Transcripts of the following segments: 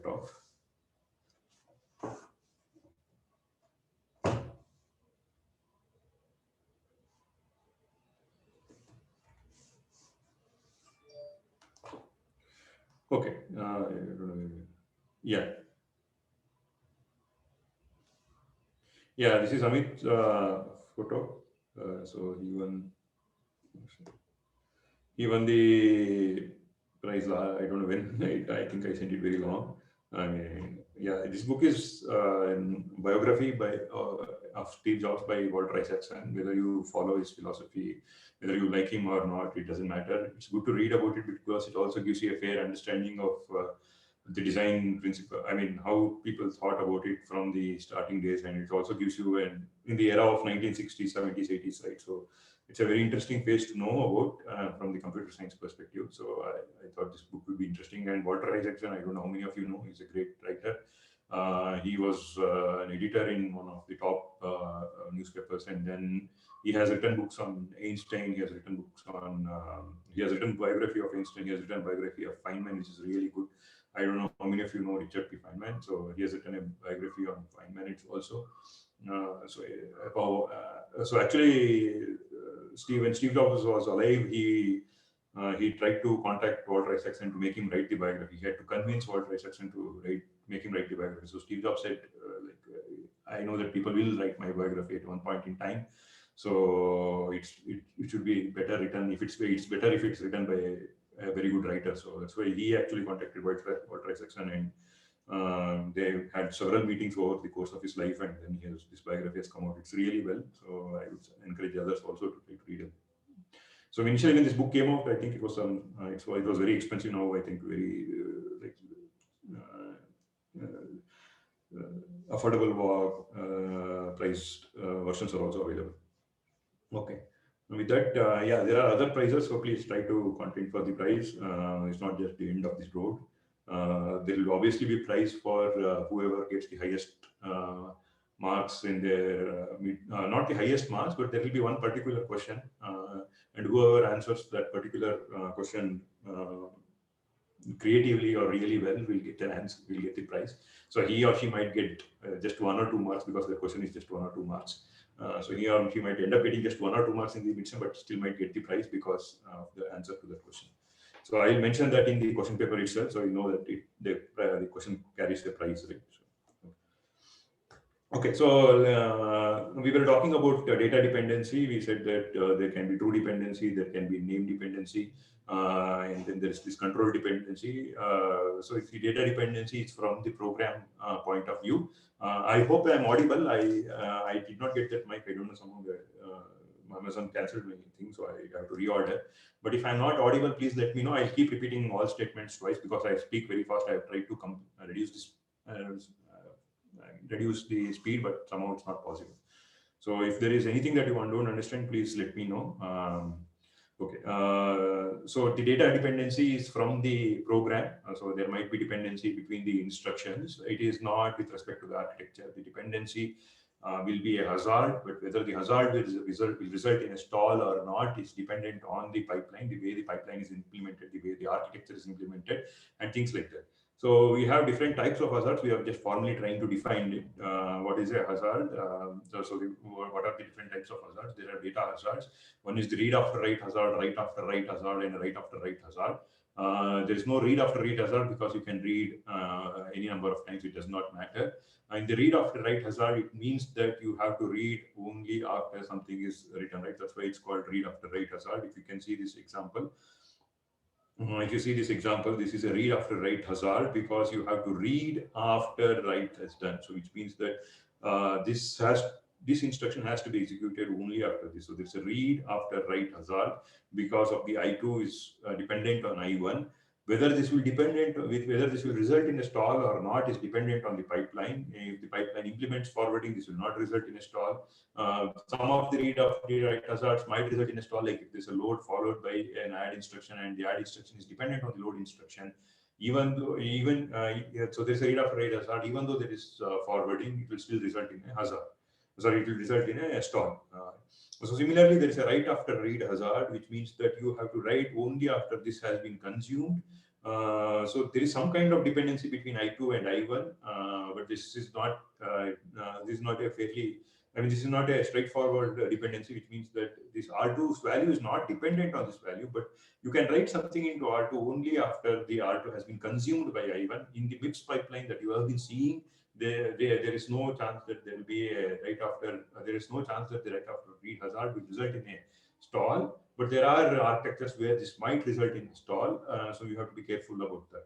Prof. Okay. Yeah. Yeah, this is Amit photo. So he won the prize. I don't know when. I think I sent it very long. I mean, yeah, this book is a biography of Steve Jobs by Walter Isaacson. Whether you follow his philosophy, whether you like him or not, it doesn't matter. It's good to read about it because it also gives you a fair understanding of the design principle. I mean, how people thought about it from the starting days, and it also gives you an in the era of 1960s, 70s, 80s, right? So it's a very interesting phase to know about from the computer science perspective. So I thought this book would be interesting. And Walter Isaacson, I don't know how many of you know, he's a great writer. He was an editor in one of the top newspapers, and then he has written books on Einstein. He has written books on. He has written biography of Einstein. He has written biography of Feynman, which is really good. I don't know how many of you know Richard P. Feynman. So he has written a biography on Feynman. It's also so actually, when Steve Jobs was alive, he tried to contact Walter Isaacson to make him write the biography. He had to convince Walter Isaacson to make him write the biography. So Steve Jobs said, I know that people will write my biography at one point in time. So it should be better written if it's better if it's written by a very good writer. So that's why he actually contacted Walter Isaacson, and they had several meetings over the course of his life, and then this biography has come out. It's really well. So I would encourage others also to try to read it. So initially, when this book came out, I think it was it was very expensive. Now I think very affordable priced versions are also available. Okay. With that, yeah, there are other prizes, so please try to contend for the prize. It's not just the end of this road. There will obviously be prize for whoever gets the highest marks in their not the highest marks, but there will be one particular question, and whoever answers that particular question creatively or really well will get an answer, will get the prize. So he or she might get just 1 or 2 marks because the question is just 1 or 2 marks. So he or she might end up getting just 1 or 2 marks in the midterm, but still might get the prize because of the answer to that question. So I'll mention that in the question paper itself, so you know that the question carries the prize, right? Okay, so we were talking about data dependency. We said that there can be true dependency, there can be name dependency, and then there's this control dependency. So if the data dependency is from the program point of view, I hope I'm audible. I did not get that mic. I don't know, somehow Amazon cancelled my thing, so I have to reorder. But if I'm not audible, please let me know. I'll keep repeating all statements twice because I speak very fast. I have tried to reduce this. Reduce the speed, but somehow it's not possible. So if there is anything that you don't understand, please let me know. Okay. So the data dependency is from the program. So there might be dependency between the instructions. It is not with respect to the architecture. The dependency will be a hazard, but whether the hazard will result in a stall or not is dependent on the pipeline, the way the pipeline is implemented, the way the architecture is implemented, and things like that. So we have different types of hazards. We are just formally trying to define it. What is a hazard? What are the different types of hazards? There are data hazards. One is the read after write hazard, write after write hazard, and write after write hazard. There is no read after read hazard because you can read any number of times. It does not matter. In the read after write hazard, it means that you have to read only after something is written, right? That's why it's called read after write hazard. If you can see this example, if you see this example, this is a read after write hazard because you have to read after write is done. So which means that this instruction has to be executed only after this. So there's a read after write hazard because of the I2 is dependent on I1. Whether this will result in a stall or not is dependent on the pipeline. If the pipeline implements forwarding, this will not result in a stall. Some of the read after write hazards might result in a stall, like if there's a load followed by an add instruction and the add instruction is dependent on the load instruction. So there's a read after write hazard, even though there is forwarding, it will still result in a hazard. Sorry, it will result in a stall. So similarly, there is a write after read hazard, which means that you have to write only after this has been consumed. So there is some kind of dependency between I2 and I1, but this is not a fairly, I mean, this is not a straightforward dependency, which means that this R2's value is not dependent on this value, but you can write something into R2 only after the R2 has been consumed by I1. In the MIPS pipeline that you have been seeing, there is no chance that there will be a right after, there is no chance that the right after read hazard will result in a stall, but there are architectures where this might result in a stall, so you have to be careful about that.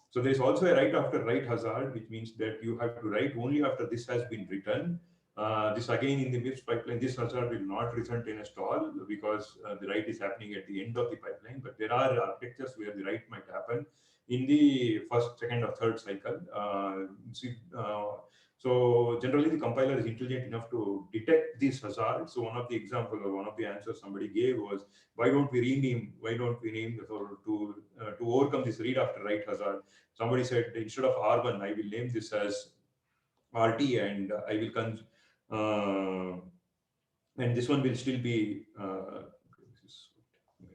So there is also a write after write hazard, which means that you have to write only after this has been written. This again in the MIPS pipeline, this hazard will not result in a stall because the write is happening at the end of the pipeline. But there are architectures where the write might happen in the first, second, or third cycle. So generally, the compiler is intelligent enough to detect these hazards. So one of the examples or one of the answers somebody gave was, why don't we rename to overcome this read after write hazard? Somebody said, instead of R1, I will name this as RT, and I will and this one will still be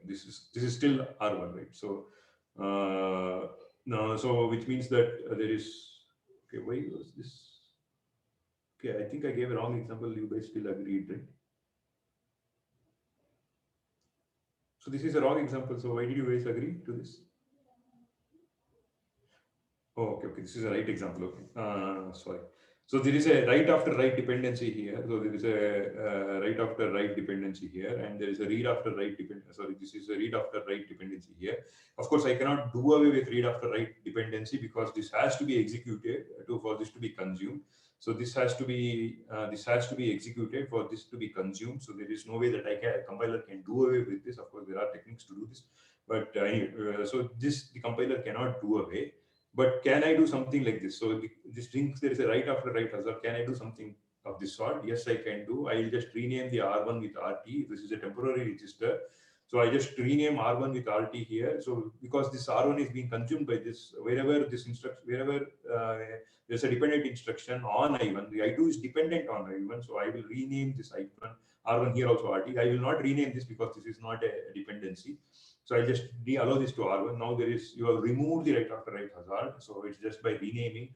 this is still R1, right? So no, so which means that there is, okay, why was this? Okay, I think I gave a wrong example. You guys still agreed, right? So this is a wrong example. So why did you guys agree to this? Oh, okay. This is a right example. Okay. Sorry. So there is a write after write dependency here. So there is a write after write dependency here, and there is a read after write dependency. Sorry, this is a read after write dependency here. Of course, I cannot do away with read after write dependency because this has to be executed for this to be consumed. So this has to be executed for this to be consumed. So there is no way that a compiler can do away with this. Of course, there are techniques to do this, but anyway, so the compiler cannot do away. But can I do something like this? So this thinks there is a write after write hazard. Can I do something of this sort? Yes, I can do. I'll just rename the R1 with RT. This is a temporary register. So I just rename R1 with RT here. So because this R1 is being consumed by this, wherever there's a dependent instruction on I1, the I2 is dependent on I1. So I will rename this I1, R1 here also RT. I will not rename this because this is not a dependency. So I just allow this to R1. Now you have removed the write after write hazard. So it's just by renaming.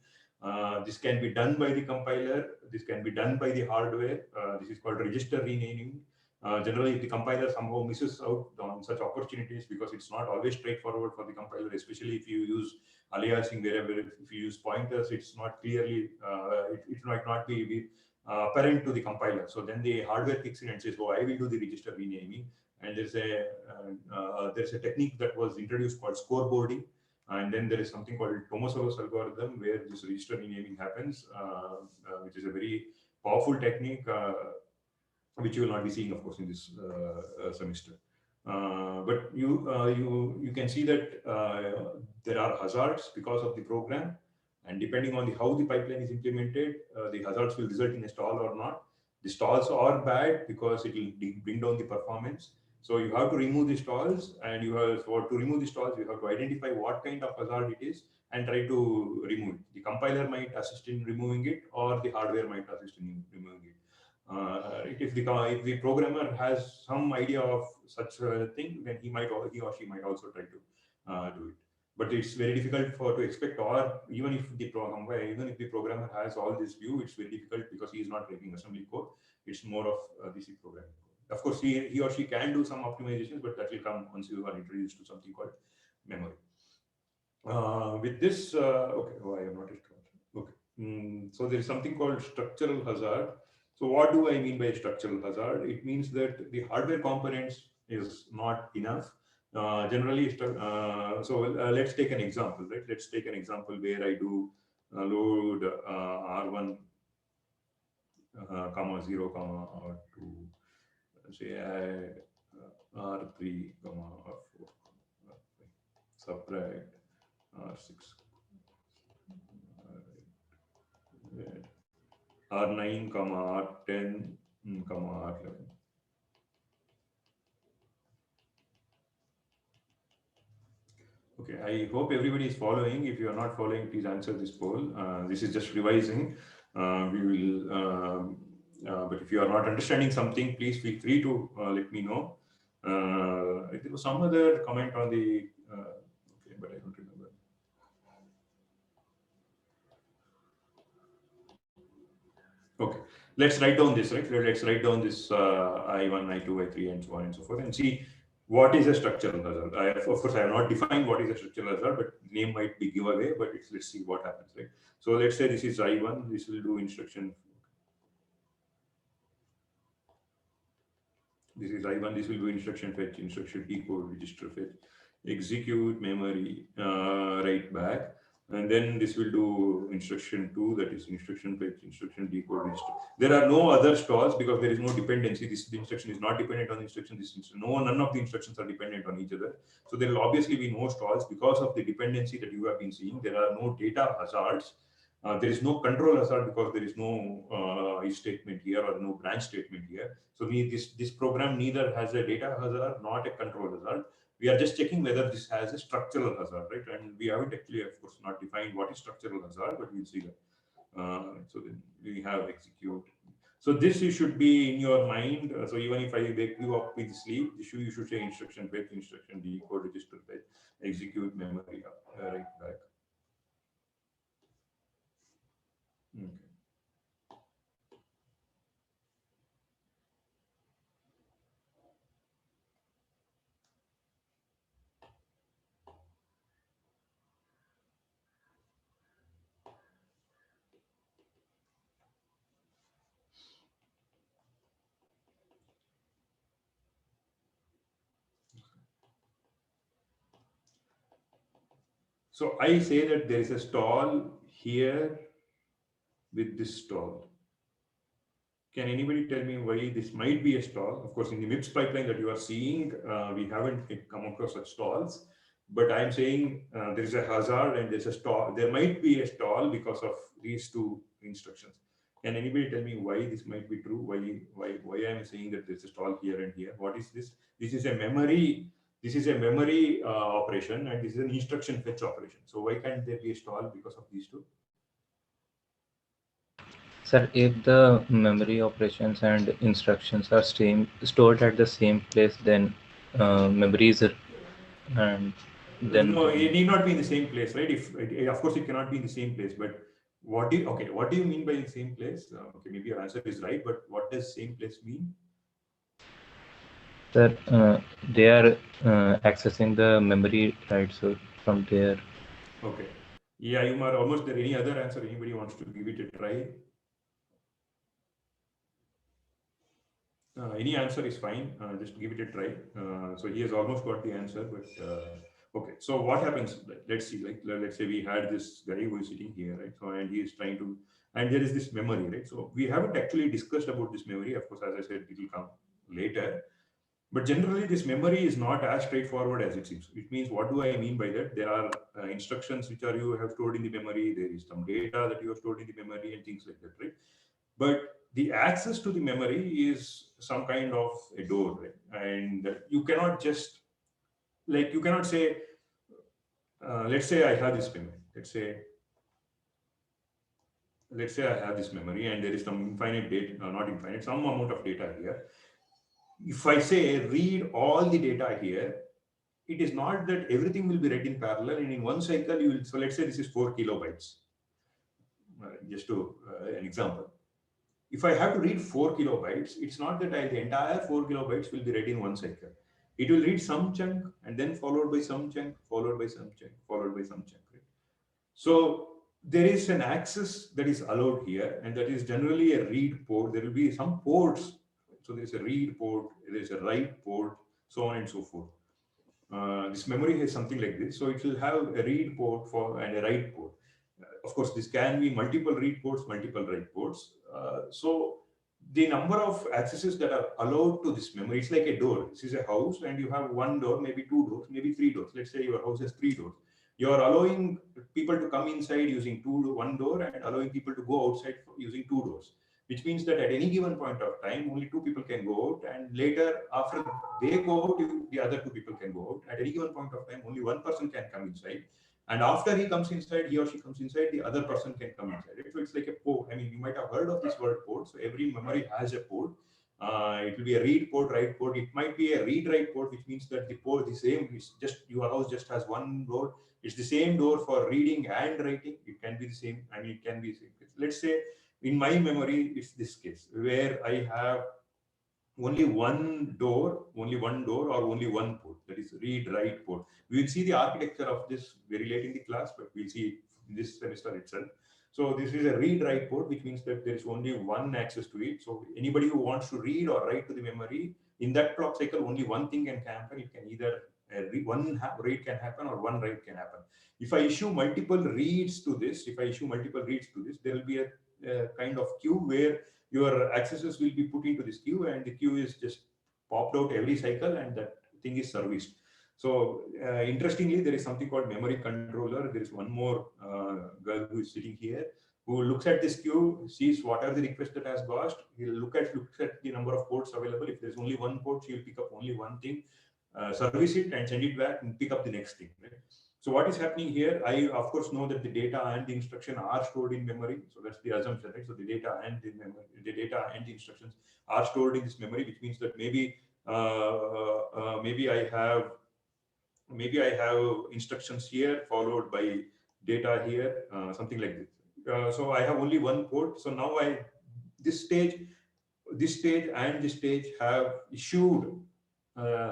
This can be done by the compiler. This can be done by the hardware. This is called register renaming. Generally, if the compiler somehow misses out on such opportunities, because it's not always straightforward for the compiler, especially if you use aliasing wherever, if you use pointers, it's not clearly, it might not be apparent to the compiler. So then the hardware kicks in and says, oh, I will do the register renaming. And there's a technique that was introduced called scoreboarding. And then there is something called Tomosolo's algorithm where this register renaming happens, which is a very powerful technique, which you will not be seeing, of course, in this semester. But you can see that there are hazards because of the program, and depending on how the pipeline is implemented, the hazards will result in a stall or not. The stalls are bad because it will bring down the performance. So you have to remove the stalls, and to remove the stalls, you have to identify what kind of hazard it is and try to remove it. The compiler might assist in removing it, or the hardware might assist in removing it. If the programmer has some idea of such a thing, then he or she might also try to do it. But it's very difficult to expect, or even if the programmer has all this view, it's very difficult because he is not writing assembly code. It's more of the C programming code. Of course, he or she can do some optimizations, but that will come once you are introduced to something called memory. With this, okay, I am not it. Okay, so there is something called structural hazard. So what do I mean by structural hazard? It means that the hardware components is not enough. Generally, let's take an example, right? Let's take an example where I do load R1, comma 0, comma R2, say R3, comma R4, subtract R6, R9, comma R10, comma R11. Okay, I hope everybody is following. If you are not following, please answer this poll. This is just revising. We will, but if you are not understanding something, please feel free to let me know. There was some other comment on the, okay, but I don't remember. Okay, let's write down this, right? Let's write down this I1, I2, I3, and so on and so forth, and see what is a structural hazard. Of course, I have not defined what is a structural hazard, but name might be giveaway. But let's see what happens, right? So let's say this is I1. This will do instruction. This is I1. This will do instruction fetch, instruction decode, register fetch, execute, memory, write back. And then this will do instruction 2, that is instruction fetch, instruction decode, register. There are no other stalls because there is no dependency. This instruction is not dependent on the instruction. None of the instructions are dependent on each other. So there will obviously be no stalls because of the dependency that you have been seeing. There are no data hazards. There is no control hazard because there is no if statement here or no branch statement here. So this program neither has a data hazard nor a control hazard. We are just checking whether this has a structural hazard, right? And we haven't actually, of course, not defined what is structural hazard, but we'll see that. So then we have execute. So this you should be in your mind. So even if I wake you up with sleep, you should say instruction fetch, instruction decode, register fetch, execute, memory write back. Okay. So I say that there is a stall here with this stall. Can anybody tell me why this might be a stall? Of course, in the MIPS pipeline that you are seeing, we haven't come across such stalls. But I'm saying there is a hazard and there's a stall. There might be a stall because of these two instructions. Can anybody tell me why this might be true? Why I'm saying that there's a stall here and here? What is this? This is a memory. This is a memory operation, and this is an instruction fetch operation. So why can't there be a stall because of these two? Sir, if the memory operations and instructions are stored at the same place, then memories and then no, it need not be in the same place, right? If of course it cannot be in the same place, but what do you mean by the same place? Okay, maybe your answer is right, but what does same place mean? sir, they are accessing the memory, right? So from there. Okay, yeah, you are almost there. Any other answer? Anybody wants to give it a try? Any answer is fine. Just give it a try. So he has almost got the answer, but okay. So what happens? Let's see. Like let's say we had this guy who is sitting here, right? So and he is trying to, and there is this memory, right? So we haven't actually discussed about this memory. Of course, as I said, it will come later. But generally, this memory is not as straightforward as it seems. It means, what do I mean by that? There are instructions which are you have stored in the memory. There is some data that you have stored in the memory and things like that, right? But the access to the memory is some kind of a door, right? And you cannot just you cannot say, let's say I have this memory. Let's say I have this memory and there is some infinite data, not infinite, some amount of data here. If I say read all the data here, it is not that everything will be read in parallel and in one cycle you will. So let's say this is 4 kilobytes. Just to an example. If I have to read 4 kilobytes, it's not that the entire 4 kilobytes will be read in one cycle. It will read some chunk and then followed by some chunk, followed by some chunk, followed by some chunk. Right? So there is an access that is allowed here, and that is generally a read port. There will be some ports. So there is a read port, there is a write port, so on and so forth. This memory has something like this. So it will have a read port and a write port. Of course, this can be multiple read ports, multiple write ports. So the number of accesses that are allowed to this memory, it's like a door. This is a house and you have one door, maybe two doors, maybe three doors. Let's say your house has three doors. You are allowing people to come inside using one door and allowing people to go outside using two doors, which means that at any given point of time, only two people can go out, and later, after they go out, the other two people can go out. At any given point of time, only one person can come inside. And after he comes inside, he or she comes inside, the other person can come inside. So it's like a port. I mean, you might have heard of this word port. So every memory has a port. It will be a read port, write port. It might be a read-write port, which means that the port, the same, is just your house just has one door. It's the same door for reading and writing. It can be the same. I mean, it can be the same. Let's say In my memory, it's this case where I have only one door, or only one port, that is read write port. We will see the architecture of this very late in the class, but we'll see it in this semester itself. So this is a read write port, which means that there is only one access to it. So anybody who wants to read or write to the memory in that clock cycle, only one thing can happen. It can either one read can happen or one write can happen. If I issue multiple reads to this, there will be a kind of queue where your accesses will be put into this queue, and the queue is just popped out every cycle, and that thing is serviced. So interestingly, there is something called memory controller. There is one more girl who is sitting here who looks at this queue, sees what are the requests that has got. He'll looks at the number of ports available. If there's only one port, she'll pick up only one thing, service it, and send it back and pick up the next thing. Right? So what is happening here? I of course know that the data and the instruction are stored in memory. So that's the assumption, right? So the data and the instructions are stored in this memory, which means that maybe I have instructions here followed by data here, something like this. So I have only one port. So now this stage and this stage have issued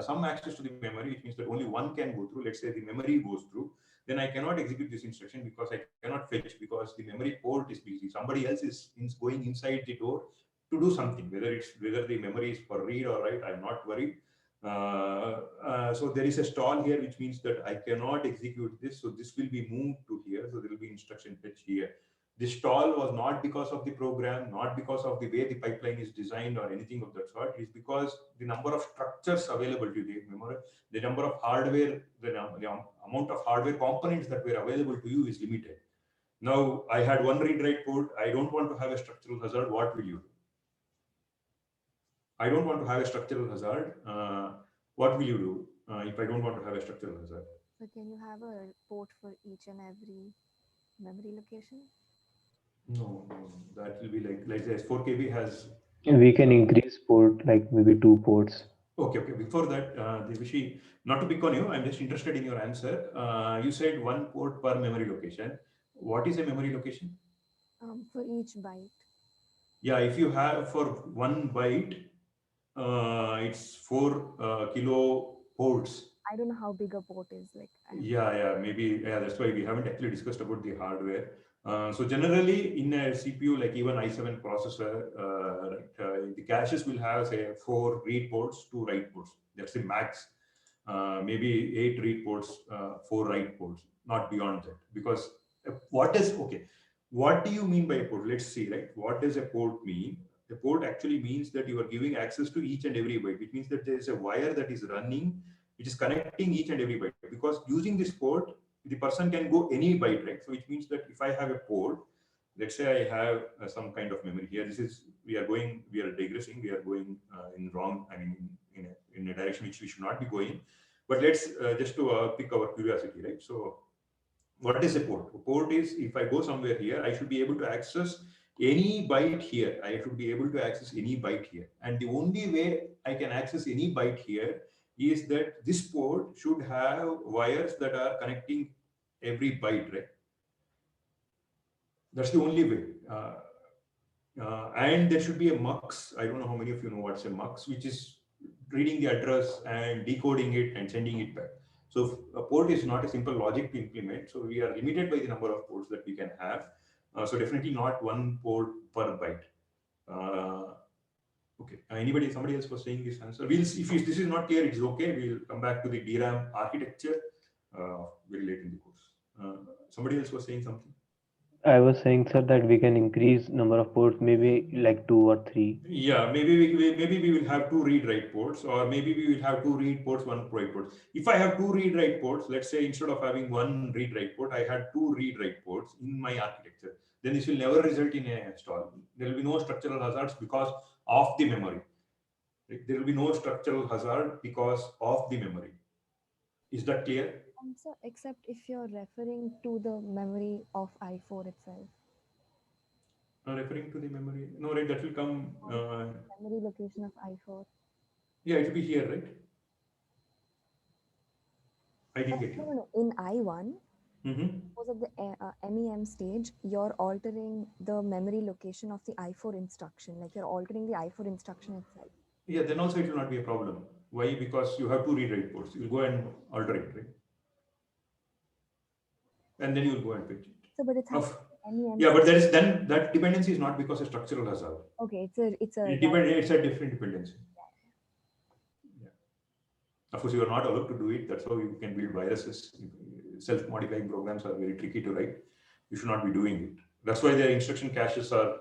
some access to the memory, which means that only one can go through. Let's say the memory goes through, then I cannot execute this instruction because I cannot fetch, because the memory port is busy. Somebody else is going inside the door to do something, whether the memory is for read or write, I'm not worried. So there is a stall here, which means that I cannot execute this. So this will be moved to here. So there will be instruction fetch here. This stall was not because of the program, not because of the way the pipeline is designed or anything of that sort. It is because the number of structures available to the memory, the number of hardware, the amount of hardware components that were available to you is limited. Now, I had one read-write port. I don't want to have a structural hazard. What will you do? I don't want to have a structural hazard. What will you do if I don't want to have a structural hazard? So can you have a port for each and every memory location? No, that will be like this. 4KB has. We can increase port like maybe 2 ports. Okay. Before that, Devishi, not to pick on you, I'm just interested in your answer. You said one port per memory location. What is a memory location? For each byte. Yeah, if you have for one byte, it's 4 kilo ports. I don't know how big a port is. Like, Maybe. Yeah, that's why we haven't actually discussed about the hardware. So generally, in a CPU like even i7 processor, the caches will have say 4 read ports, 2 write ports. That's the max. Maybe 8 read ports, 4 write ports, not beyond that. Because what do you mean by a port? Let's see, right? What does a port mean? A port actually means that you are giving access to each and every byte. It means that there is a wire that is running, which is connecting each and every byte. Because using this port, the person can go any byte, right? So which means that if I have a port, let's say I have some kind of memory here. We are digressing, we are going in wrong, in a direction which we should not be going. But let's just to pick our curiosity, right? So what is a port? A port is, if I go somewhere here, I should be able to access any byte here. I should be able to access any byte here. And the only way I can access any byte here is that this port should have wires that are connecting every byte, right? That's the only way. And there should be a mux. I don't know how many of you know what's a mux, which is reading the address and decoding it and sending it back. So a port is not a simple logic to implement. So we are limited by the number of ports that we can have. So definitely not one port per byte. Okay. Somebody else was saying this answer. If this is not clear, it's okay. We'll come back to the DRAM architecture very late in the course. Somebody else was saying something. I was saying, sir, that we can increase number of ports, maybe like 2 or 3. Yeah, maybe we will have 2 read-write ports, or maybe we will have 2 read ports, 1 write port. If I have 2 read-write ports, let's say instead of having 1 read-write port, I had 2 read-write ports in my architecture, then this will never result in a stall. There will be no structural hazards because of the memory. There will be no structural hazard because of the memory. Is that clear? So, except if you're referring to the memory of i4 itself. Referring to the memory? No, right, that will come. Memory location of i4. Yeah, it will be here, right? I didn't get you. No. In i1, Suppose at the MEM stage, you're altering the memory location of the I4 instruction, like you're altering the I4 instruction itself. Yeah, then also it will not be a problem. Why? Because you have two read-write ports. You'll go and alter it, right? And then you'll go and fetch it. So, but it's Of, happening MEM. yeah, but there is then that dependency is not because of structural hazard. Okay, it's a It's a different dependency. Yeah. Of course, you are not allowed to do it. That's how you can build viruses. Self-modifying programs are very tricky to write. You should not be doing it. That's why their instruction caches are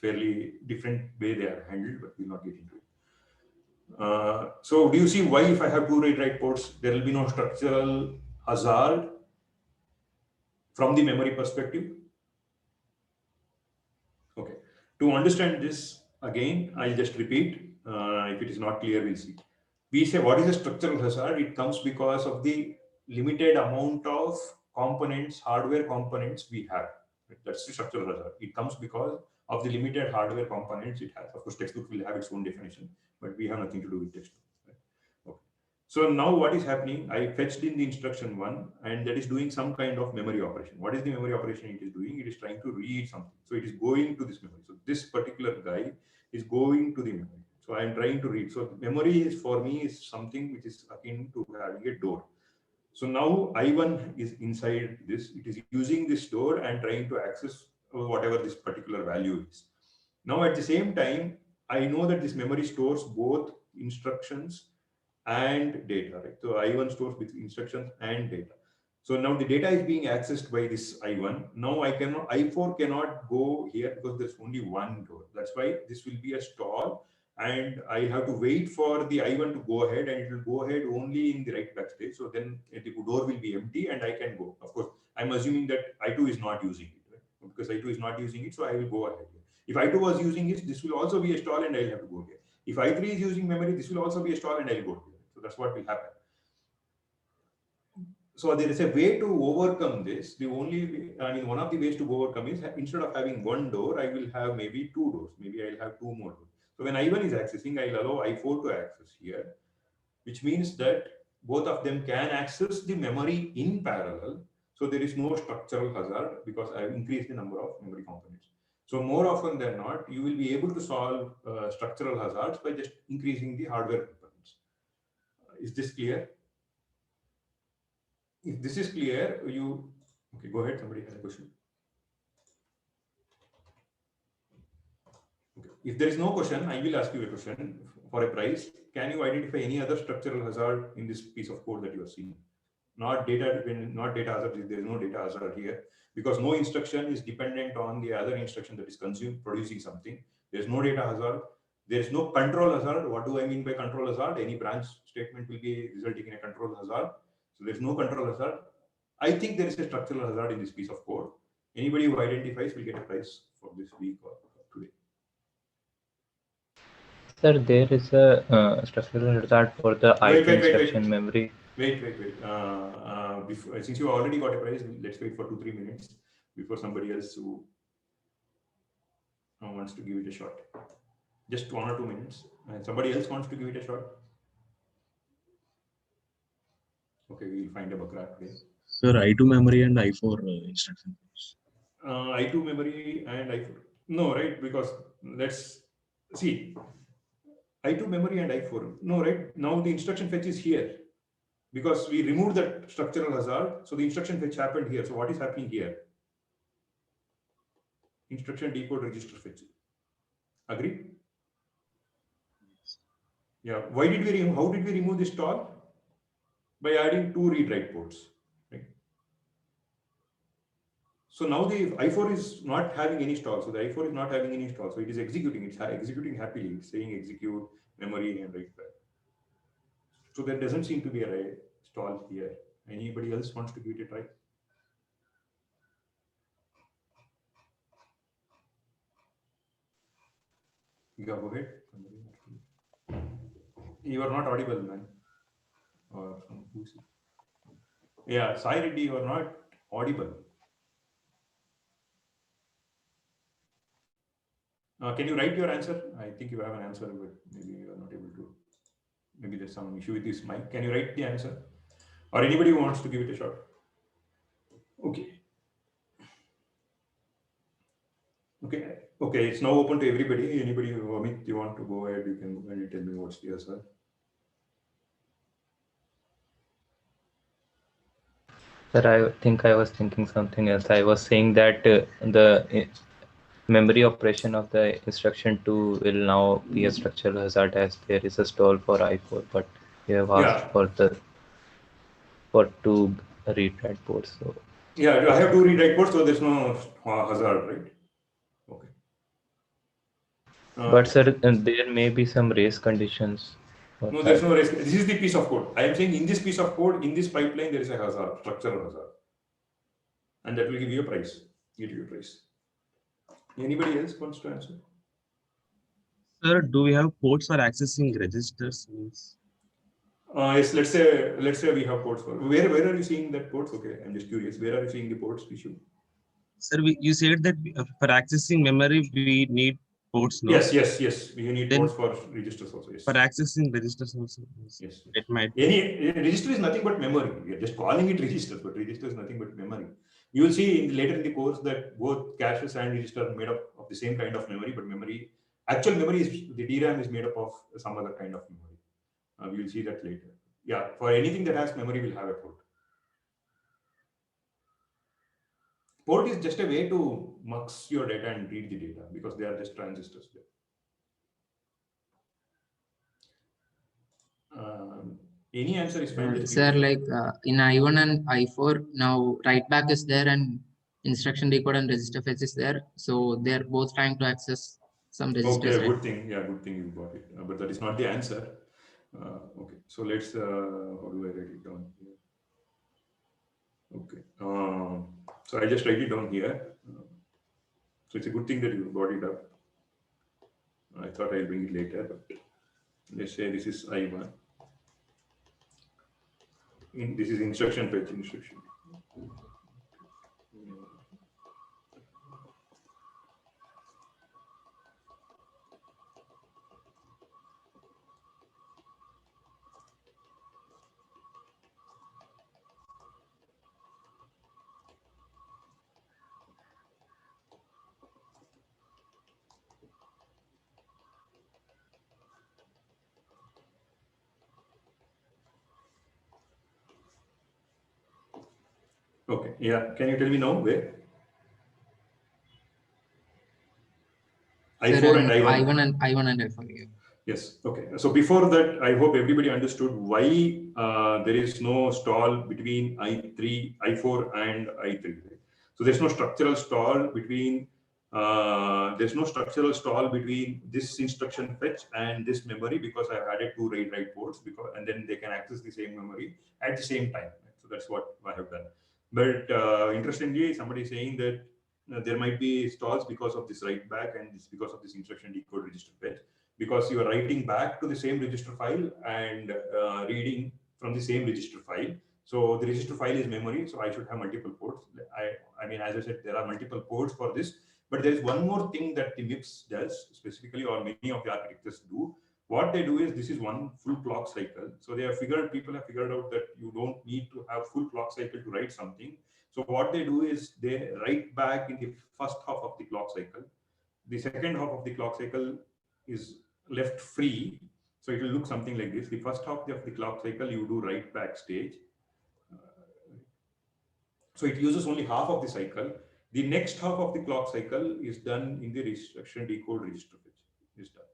fairly different way they are handled, but we'll not get into it. So do you see why if I have two read-write ports, there will be no structural hazard from the memory perspective? Okay. To understand this, again, I'll just repeat. If it is not clear, we'll see. We say what is a structural hazard? It comes because of the limited amount of components, hardware components we have. That's the structural hazard. It comes because of the limited hardware components it has. Of course, textbook will have its own definition, but we have nothing to do with textbook. Right? Okay. So now what is happening? I fetched in the instruction 1, and that is doing some kind of memory operation. What is the memory operation it is doing? It is trying to read something. So it is going to this memory. So this particular guy is going to the memory. So I am trying to read. So memory is for me is something which is akin to having a door. So now I1 is inside this. It is using this door and trying to access whatever this particular value is. Now at the same time, I know that this memory stores both instructions and data, right? So I1 stores with instructions and data. So now the data is being accessed by this I1. Now I4 cannot go here because there's only one door. That's why this will be a stall, and I have to wait for the I1 to go ahead, and it will go ahead only in the write back stage. So then the door will be empty and I can go. Of course, I'm assuming that I2 is not using it, right? Because I2 is not using it, so I will go ahead here. If I2 was using it, this will also be a stall and I'll have to go here. If I3 is using memory, this will also be a stall and I'll go here. So that's what will happen. So there is a way to overcome this. The only way, one of the ways to overcome is instead of having one door, I will have maybe two doors. Maybe I'll have two more doors. So when I1 is accessing, I'll allow I4 to access here, which means that both of them can access the memory in parallel. So there is no structural hazard because I have increased the number of memory components. So more often than not, you will be able to solve structural hazards by just increasing the hardware components. Is this clear? If this is clear, okay, go ahead. Somebody has a question. Okay. If there is no question, I will ask you a question for a prize. Can you identify any other structural hazard in this piece of code that you are seeing? Not data dependent, not data hazard. There is no data hazard here because no instruction is dependent on the other instruction that is consumed, producing something. There is no data hazard. There is no control hazard. What do I mean by control hazard? Any branch statement will be resulting in a control hazard. So there is no control hazard. I think there is a structural hazard in this piece of code. Anybody who identifies will get a prize for this week or today. Sir, there is a structural hazard for the IT instruction memory. Wait. Since you already got a prize, let's wait for 2-3 minutes before somebody else who wants to give it a shot. Just 1 or 2 minutes. And somebody else wants to give it a shot. Okay, we'll find a Bakrat today. Sir, I2 memory and I4 instruction. I2 memory and I4. No, right? Because let's see. I2 memory and I4. No, right? Now the instruction fetch is here because we removed that structural hazard. So the instruction fetch happened here. So what is happening here? Instruction decode register fetch. Agree? Yeah. Why did we remove? How did we remove this stall? By adding 2 read-write ports. Right? So now the I4 is not having any stall. So the I4 is not having any stall. So it is executing. It's executing happily. It's saying execute memory and write back. So there doesn't seem to be a stall here. Anybody else wants to give it a try? Yeah, go ahead. You are not audible, man. Or who's it? Yeah, Sai Reddy, you are not audible. Can you write your answer? I think you have an answer, but maybe you are not able to. Maybe there's some issue with this mic. Can you write the answer? Or anybody who wants to give it a shot? Okay. Okay, it's now open to everybody. Anybody, Amit, you want to go ahead, you can go ahead and tell me what's the answer. Sir, I think I was thinking something else. I was saying that the memory operation of the instruction 2 will now be a structural hazard as there is a stall for I4, but you have asked Yeah. for two read-write ports. So Yeah, I have two read-write ports, so there's no hazard, right? Okay. but sir, there may be some race conditions for No, there's that. no risk. This is the piece of code. I am saying in this piece of code, in this pipeline, there is a hazard, structural hazard. And that will give you a price, give you a price. Anybody else wants to answer? Sir, do we have ports for accessing registers? Yes, let's say we have ports for where are you seeing that ports? Okay, I'm just curious. Where are you seeing the ports issue? Sir, you said that for accessing memory we need ports, no? Yes. You need Then ports for registers also. Yes. for accessing registers also. Yes. It might. Any register is nothing but memory. We are just calling it registers, but register is nothing but memory. You will see later in the course that both caches and register are made up of the same kind of memory, but actual memory is the DRAM is made up of some other kind of memory. We will see that later. Yeah, for anything that has memory will have a port. Port is just a way to mux your data and read the data because they are just transistors there. Any answer is fine. Sir, like in I1 and I4, now write back is there and instruction decode and register fetch is there. So they're both trying to access some registers. Okay, good thing. Yeah, good thing you got it. But that is not the answer. Okay, so let's, how do I write it down here? Okay, so I just write it down here. So it's a good thing that you got it up. I thought I'll bring it later, but let's say this is I1. This is instruction fetch instruction. Okay, yeah. Can you tell me now where? I4 and I1. I1 and I4. Yeah. Yes. Okay. So before that, I hope everybody understood why there is no stall between I3, I4, and I3. Right? So there's no structural stall between. There's no structural stall between this instruction fetch and this memory because I've added two read-write ports and then they can access the same memory at the same time. Right? So that's what I have done. But interestingly, somebody is saying that there might be stalls because of this write back and because of this instruction decode register fetch, because you are writing back to the same register file and reading from the same register file. So the register file is memory, so I should have multiple ports. I mean, as I said, there are multiple ports for this, but there is one more thing that the MIPS does specifically, or many of the architectures do. What they do is this is one full clock cycle. So people have figured out that you don't need to have full clock cycle to write something. So what they do is they write back in the first half of the clock cycle. The second half of the clock cycle is left free. So it will look something like this. The first half of the clock cycle, you do write back stage. So it uses only half of the cycle. The next half of the clock cycle is done in the instruction decode register fetch is done.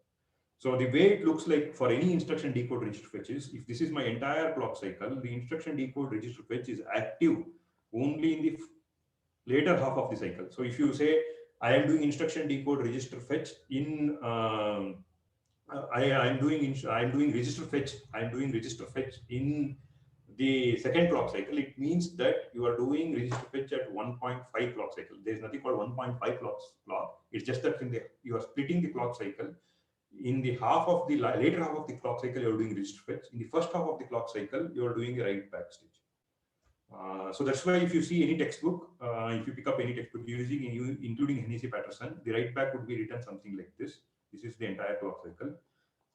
So the way it looks like for any instruction decode register fetch is, if this is my entire clock cycle, the instruction decode register fetch is active only in the later half of the cycle. So if you say, I am doing instruction decode register fetch in, I'm doing register fetch. I'm doing register fetch in the second clock cycle. It means that you are doing register fetch at 1.5 clock cycle. There is nothing called 1.5 clock. It's just that you are splitting the clock cycle. In the later half of the clock cycle, you are doing register fetch. In the first half of the clock cycle, you are doing a write back stage. So that's why if you see any textbook, if you pick up any textbook including Hennessy Patterson, the write back would be written something like this. This is the entire clock cycle.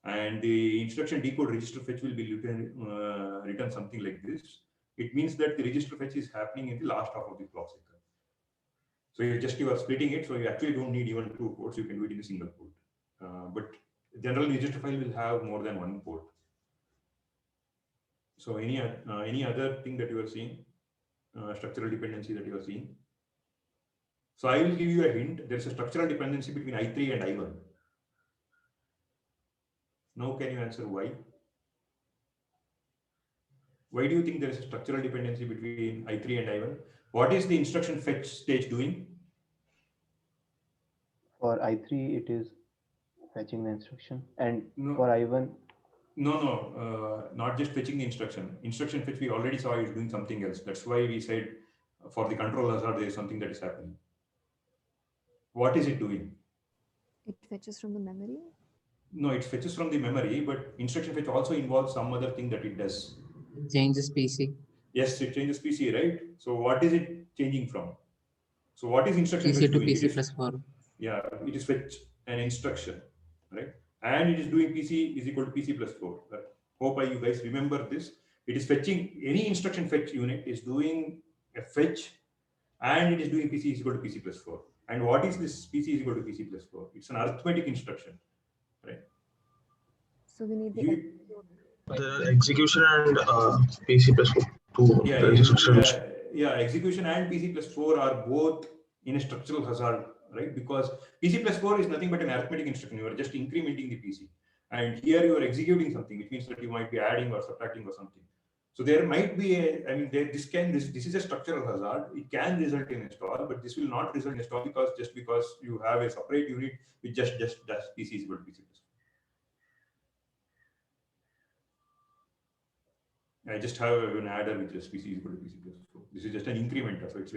And the instruction decode register fetch will be written something like this. it means that the register fetch is happening in the last half of the clock cycle. So you are splitting it, so you actually don't need even 2 ports. You can do it in a single port. But generally, register file will have more than 1 port. So any other thing that you are seeing, structural dependency that you are seeing. So I will give you a hint. There is a structural dependency between I3 and I1. Now can you answer why? Why do you think there is a structural dependency between I3 and I1? What is the instruction fetch stage doing? For I3, it is fetching the instruction, and No. for I1, No, not just fetching the instruction. Instruction fetch we already saw is doing something else. That's why we said for the control hazard there is something that is happening. What is it doing? It fetches from the memory. No, it fetches from the memory, but instruction fetch also involves some other thing that it does. Changes PC. Yes, it changes PC, right? So what is it changing from? So what is instruction fetch PC to doing? It PC is- plus 4. Yeah, it is fetch an instruction, right? And it is doing PC is equal to PC plus 4. Hope you guys remember this. It is fetching, any instruction fetch unit is doing a fetch, and it is doing PC is equal to PC plus 4. And what is this PC is equal to PC plus 4? It's an arithmetic instruction, right? So we need the You- The execution and PC plus 2. Yeah, there is a structural execution and PC plus 4 are both in a structural hazard, right? Because PC plus 4 is nothing but an arithmetic instruction. You are just incrementing the PC. And here you are executing something, which means that you might be adding or subtracting or something. So there might be this is a structural hazard. It can result in a stall, but this will not result in a stall because you have a separate unit which just does PC is equal to PC plus 4. I just have an adder which is PC is equal to PC plus 4. This is just an incrementer, so it's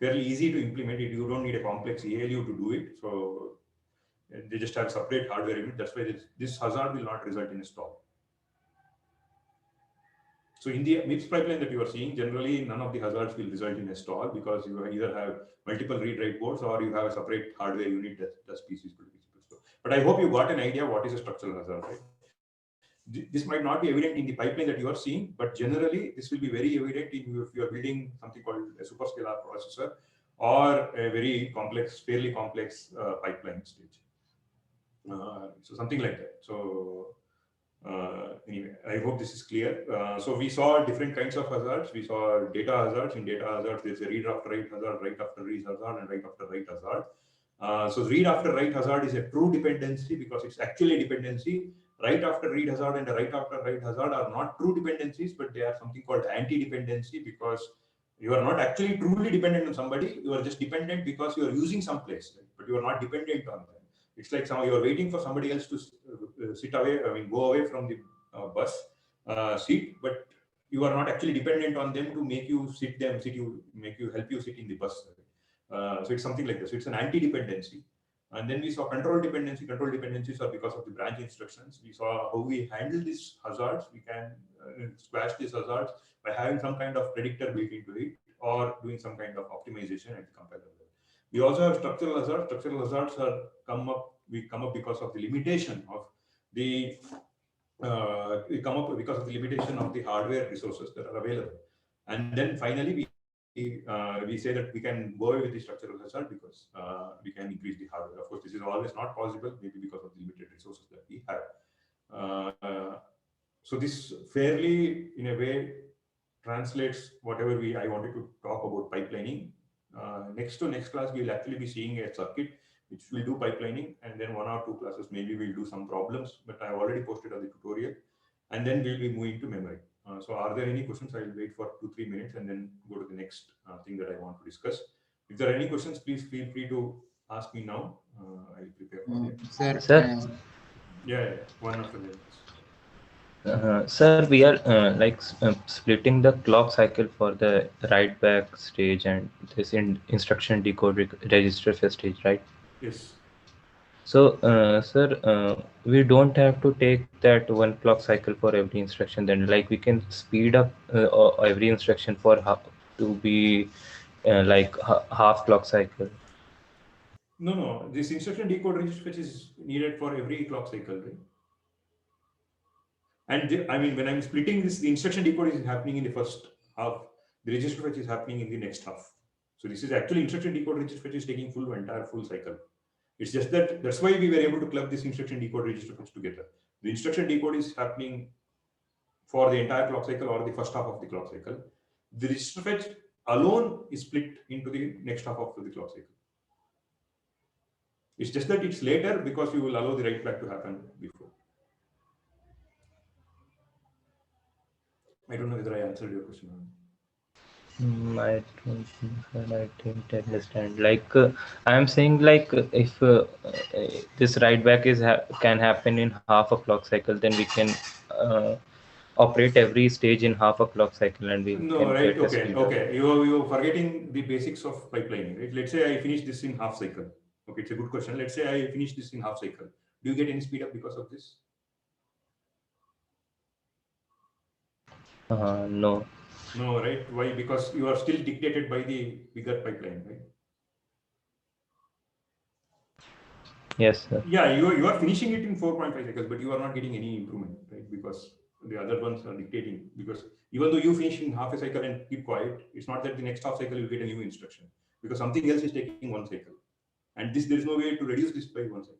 fairly easy to implement it. You don't need a complex ALU to do it. So they just have separate hardware unit. That's why this hazard will not result in a stall. So in the MIPS pipeline that you are seeing, generally none of the hazards will result in a stall because you either have multiple read-write boards or you have a separate hardware unit that does PC is equal to PC plus 4. But I hope you got an idea what is a structural hazard, right? This might not be evident in the pipeline that you are seeing, but generally this will be very evident if you are building something called a superscalar processor or a very complex, fairly complex pipeline stage. So something like that. So anyway, I hope this is clear. So we saw different kinds of hazards. We saw data hazards. In data hazards, there's a read after write hazard, write after read hazard, and write after write hazard. So read after write hazard is a true dependency because it's actually a dependency. Write after read hazard and the write after write hazard are not true dependencies, but they are something called anti-dependency because you are not actually truly dependent on somebody. You are just dependent because you are using some place, right? But you are not dependent on them. It's like you are waiting for somebody else to go away from the bus seat, but you are not actually dependent on them to make you help you sit in the bus. So it's something like this. So it's an anti-dependency. And then we saw control dependency. Control dependencies are because of the branch instructions. We saw how we handle these hazards. We can squash these hazards by having some kind of predictor built into it or doing some kind of optimization at the compiler level. We also have structural hazards. Structural hazards come up because of the limitation of the hardware resources that are available. And then finally we say that we can go away with the structural hazard because we can increase the hardware. Of course, this is always not possible, maybe because of the limited resources that we have. So this fairly, in a way, translates whatever I wanted to talk about pipelining. Next class, we will actually be seeing a circuit which will do pipelining, and then 1 or 2 classes maybe we'll do some problems, but I have already posted on the tutorial, and then we'll be moving to memory. So are there any questions? I will wait for 2-3 minutes and then go to the next thing that I want to discuss. If there are any questions, please feel free to ask me now. I will prepare for that. Sir? Yeah, one after the other. Sir, we are splitting the clock cycle for the write back stage and this instruction decode register fetch stage, right? Yes. So, sir, we don't have to take that one clock cycle for every instruction. Then, like, we can speed up every instruction for to be half clock cycle. No. This instruction decode register fetch is needed for every clock cycle, right? And when I'm splitting this, the instruction decode is happening in the first half. The register fetch is happening in the next half. So this is actually instruction decode register fetch is taking entire full cycle. It's just that's why we were able to club this instruction decode register fetch together. The instruction decode is happening for the entire clock cycle or the first half of the clock cycle. The register fetch alone is split into the next half of the clock cycle. It's just that it's later because we will allow the write back to happen before. I don't know whether I answered your question. I don't think that I didn't understand. Like I am saying, like if this write back can happen in half a clock cycle, then we can operate every stage in half a clock cycle, and we No, can right? get a Okay, speed up. okay. You're forgetting the basics of pipelining, right? Let's say I finish this in half cycle. Okay, it's a good question. Let's say I finish this in half cycle. Do you get any speed up because of this? No. No, right? Why? Because you are still dictated by the bigger pipeline, right? Yes, sir. Yeah, you are finishing it in 4.5 cycles, but you are not getting any improvement, right? Because the other ones are dictating. Because even though you finish in half a cycle and keep quiet, it's not that the next half cycle you get a new instruction, because something else is taking one cycle, and there is no way to reduce this by one cycle.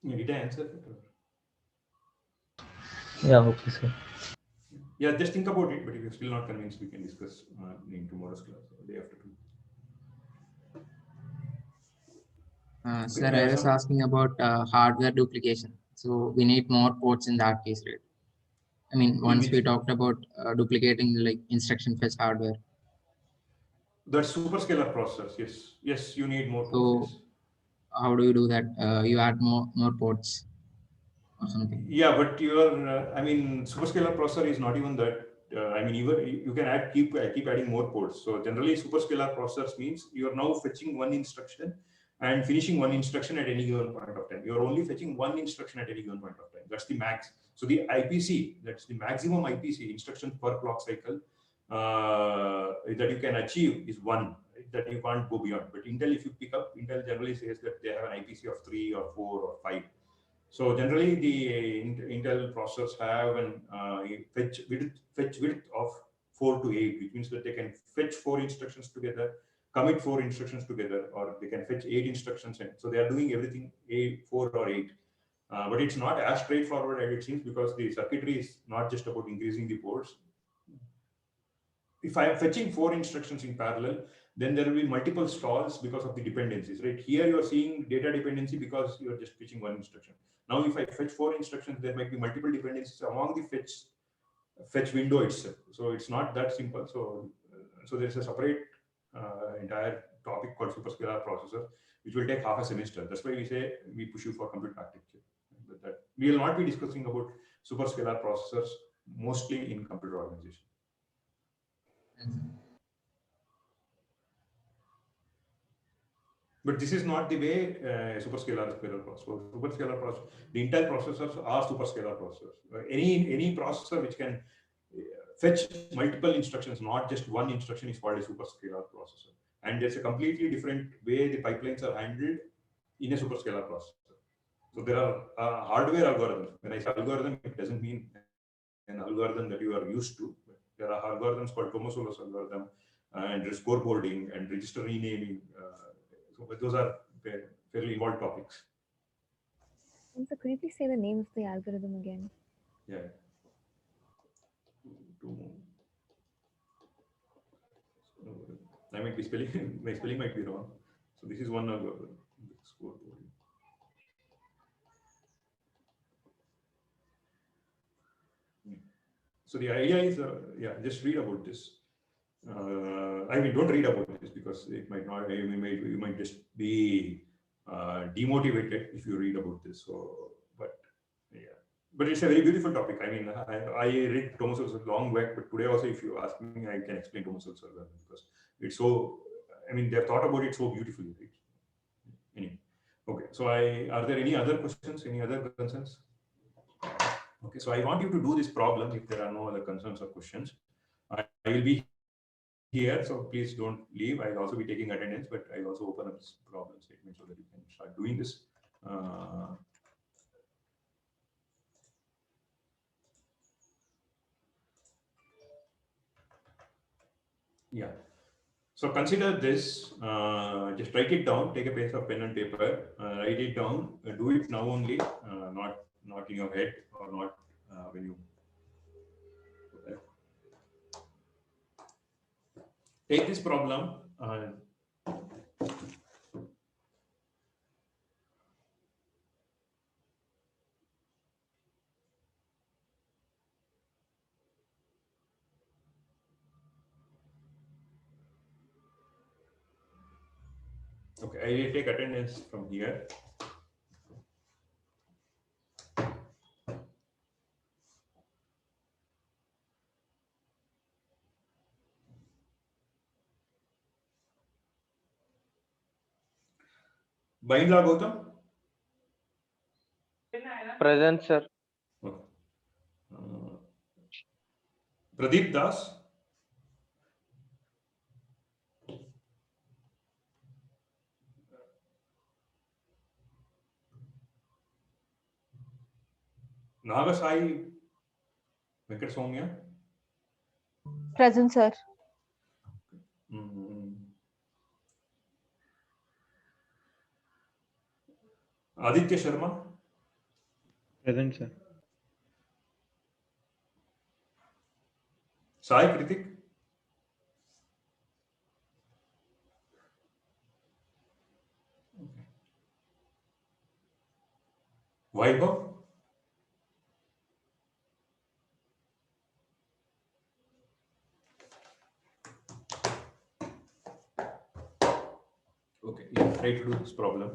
Yeah, did I answer it? Yeah, okay, sir. Yeah, just think about it. But if you're still not convinced, we can discuss in tomorrow's class or day after tomorrow. Sir, I was asking about hardware duplication. So we need more ports in that case, right? I mean, once we talked about duplicating like instruction fetch hardware. That's superscalar processors. Yes, yes, you need more So ports. how do you do that? You add more ports or something. Yeah, but your I mean, superscalar processor is not even that. I mean, even you can keep adding more ports. So generally, superscalar processors means you are now fetching one instruction and finishing one instruction at any given point of time. You are only fetching one instruction at any given point of time. That's the max. So the IPC, that's the maximum IPC, instruction per clock cycle, that you can achieve is one, right? That you can't go beyond. But Intel, if you pick up, Intel generally says that they have an IPC of 3 or 4 or 5. So generally, the Intel processors have an fetch width of 4 to 8, which means that they can fetch 4 instructions together, commit 4 instructions together, or they can fetch 8 instructions. And so they are doing everything 4 or 8. But it's not as straightforward as it seems, because the circuitry is not just about increasing the ports. If I am fetching 4 instructions in parallel, then there will be multiple stalls because of the dependencies, right? Here you are seeing data dependency because you are just fetching one instruction. Now, if I fetch 4 instructions, there might be multiple dependencies among the fetch window itself. So it's not that simple. So there's a separate entire topic called superscalar processor, which will take half a semester. That's why we say we push you for compute architecture. But that we will not be discussing about superscalar processors mostly in computer organization. But this is not the way superscalar processor. Superscalar processor, the Intel processors are superscalar processors. Any processor which can fetch multiple instructions, not just one instruction, is called a superscalar processor. And there's a completely different way the pipelines are handled in a superscalar processor. So there are hardware algorithms. When I say algorithm, it doesn't mean an algorithm that you are used to. There are algorithms called Tomasulo's algorithm and scoreboarding and register renaming. So those are fairly involved topics. So could you please say the name of the algorithm again? Yeah. I might be spelling, my spelling might be wrong. So this is one algorithm. Scoreboarding. So the idea is, yeah, just read about this. I mean, don't read about this because it might not. You might just be demotivated if you read about this. So, but yeah, but it's a very beautiful topic. I mean, I read Tomasulo's long back, but today also, if you ask me, I can explain Tomasulo's because it's so. I mean, they've thought about it so beautifully. Right? Anyway, okay. So, are there any other questions? Any other concerns? Okay, so I want you to do this problem if there are no other concerns or questions. I will be here, so please don't leave. I'll also be taking attendance, but I'll also open up this problem statement so that you can start doing this. Yeah. So consider this, just write it down, take a piece of pen and paper, write it down, do it now only, not in your head or not when you take this problem. Okay, I will take attendance from here. Baindla Gautam? Present, sir. Okay. Pradeep Das? Nagasai Venkat Soumya? Present, sir. Aditya Sharma? Present, sir. Sai Kritik? Vaibhav? Okay, yeah, try to do this problem.